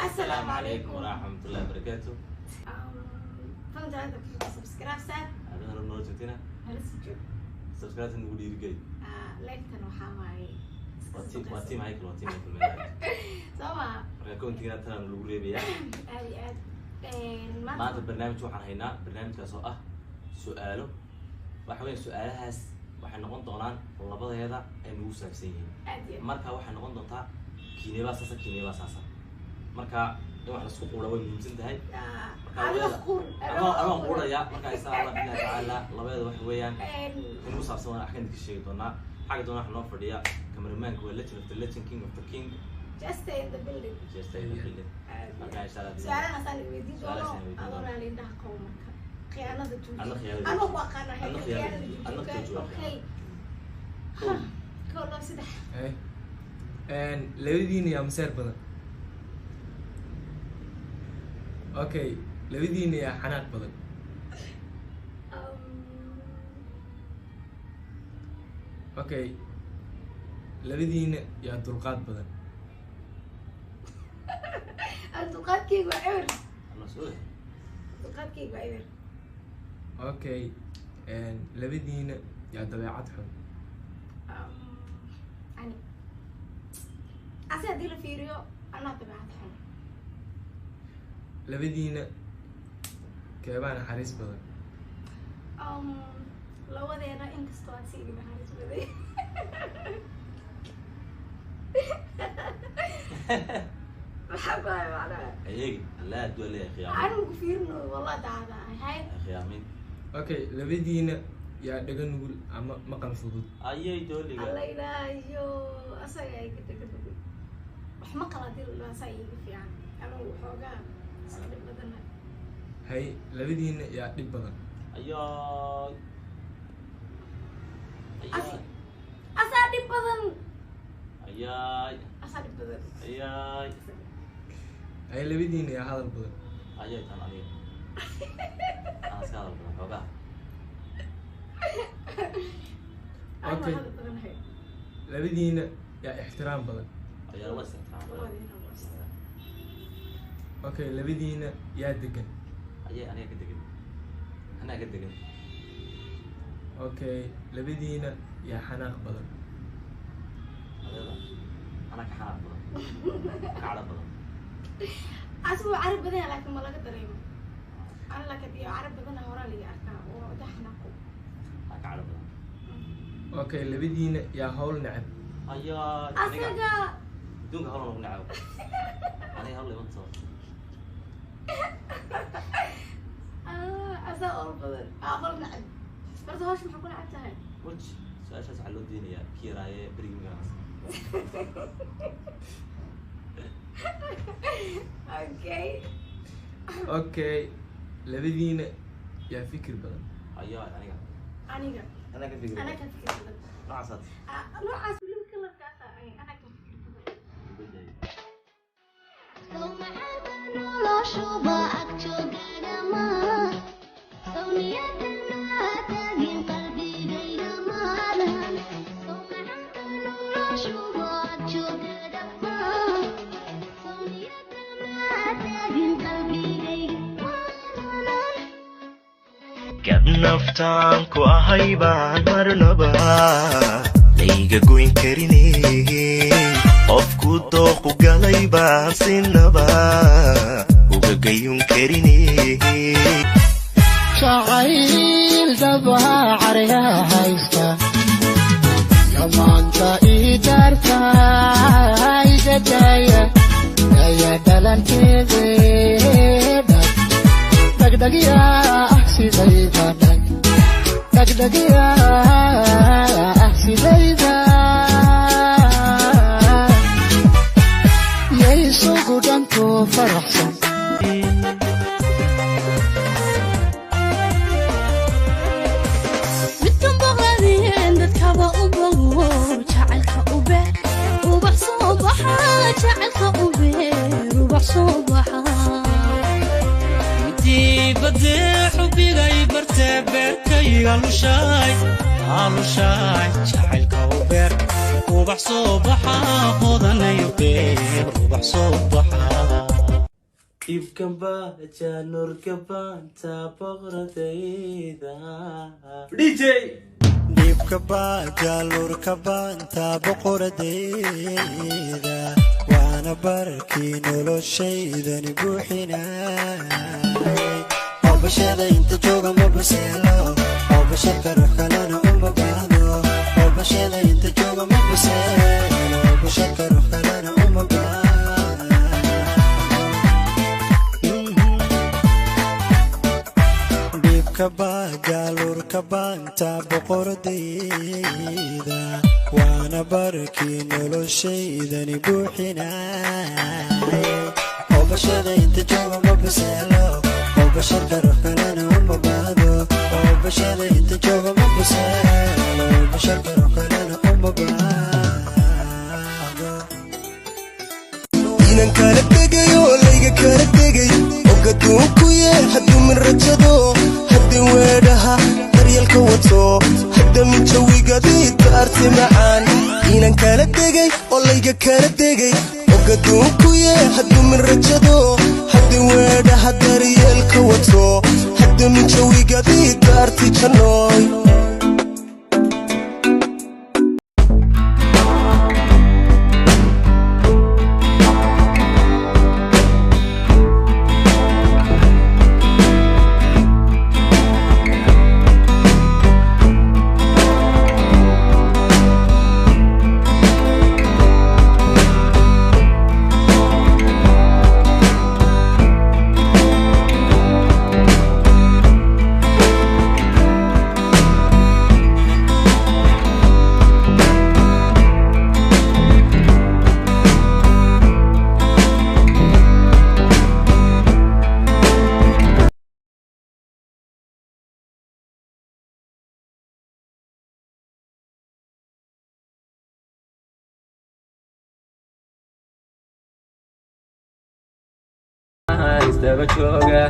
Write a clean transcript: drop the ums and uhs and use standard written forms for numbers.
السلام عليكم ورحمة الله وبركاته. فهمت هذا سبسكرايب ساعة هذا هو النوتيفيكيشن. هل سجل سبسكرايب نقول يرجع. لايك كانوا حماي. واتي معك الملك. سوا. رأيكم تيجي نتنا نقول ربيع. ما هذا البرنامج شو حنهينا برنامج كسؤال سؤاله وحوي سؤالها waxay noqon doonaan labadayada ay nagu saabsan yihiin marka waxay noqon doontaa kiineba saasa marka in wax la isku qoro way muhiimsan tahay marka quraya marka insha Allah taala labadayada wax weeyaan in uu saabsan waan axkan ka sheegi doonaa xaga doona wax noo fadhiya cameraman-ka waa legend of the legend king of the king just stay in the building marka insha Allah su'aalaha saan weydiin doono adoo aan indhaha qowmarka خيانة الجوج. أنا واقعنا هي خيانة الجوج. أوكي. كل سدح. لبديني يا مسير بدن. أوكي. لبديني يا حنان بدن. أوكي. لبديني يا دلقات بدن. الدلقات كي وعير. أنا سؤال. الدلقات كي وعير. اوكي لبدينا يا دبيعتهم يعني أسا دي الفيريو أنا دبيعتهم لبدينا كيبان حارس بدن لو ذي أنا إنك استواتي بحارس بدي بحبها معنا هيك لا تقول لي يا أخي أنا مكفيرنه والله تعالى هاي أخي آمين اوكي لبدينا يا دغن نقول اما مقن فضود ايي دولي الله يلايو اساي كده wax ma kala dir la say fiican ama waxooga sadib badan hay labadiina yaa dib badan ayaa asa dib badan ayaa hay labadiina yaa hadal badan ayaa tan aniga أسكال الحوجة. أوكي. لبدينا يا احترام بدن. يا وسع احترام. أوكي لبدينا يا دقن. أنا كدقن. أنا كدقن. أوكي لبدينا يا حناق بدن. أنا كحناق بدن. كعرب بدن. أسمع عرب بدن لكن ما لقيت ريمه. أنا لك دي عرب بدنا ورا لي أركان ودحنا كو. هاك عرب. أوكي اللي بدينا يا هول نعب. أيا. أسرع. دونك هول نعب. أنا هول يوم صار. أسرع أول بدن. هول نعب. بس هوش محكون عتها. وش سؤال شو على الدنيا كيراي بريمجاس. أوكي. أوكي. لبدينا يا فكر بدن. أيوة أنا كفكر بدن. نعصت. نعصت بلو كلام كذا أنا كفكر بدن. naftaan ku ahay baan marnaba layga goyn karinay qofku dooqu galay baan sinaba uga gayun karinay jacayl dabaa carya haysta yamaanta idarta igadaya daya dhalanteeda dagdagiya sidayda dagdagiya sidayda yaysugu dhantu faraxsan midkan boqladeen dadkaba u bogo jacaylka u beer ubax soo baxa jacaylka u beer ubax soo baxa بدي حبي غي برتبركي علوشاي جعلك وبر وبح صبحا خذنا يبير وبح صبحا dhiibkanba jaanurkaba taboqradayda DJ dhiibka baajaalurka baanta boqoradayda waana barkii noloshaydani buuxinay oo bashada inta jooga ma baseelo oo bashadka ruux kalena uma baahdo oo bashada inta jooga ma baseelo oo bashadka ruux kalena uma baahdo jaalurka baanta boqoradayda waana barkii noloshaydani buuxinay oo bashada inta jooga ma baseelo oo basharka ruux kalena uma baahdo oo bashada inta jooga ma baseelo oo basharka ruux kalena uma baahdo inan kala tegayo layga kala tegay ogaduunku yee hadduu min rajado hadda weedhaha daryalka wato hadda min jawigadida arti macaan inan kala tegay oo layga kala tegay ogaduunku yee hadduu min rajado hadda weedhaha daryalka wato hadda min jawigadida arti janooy istaba jooga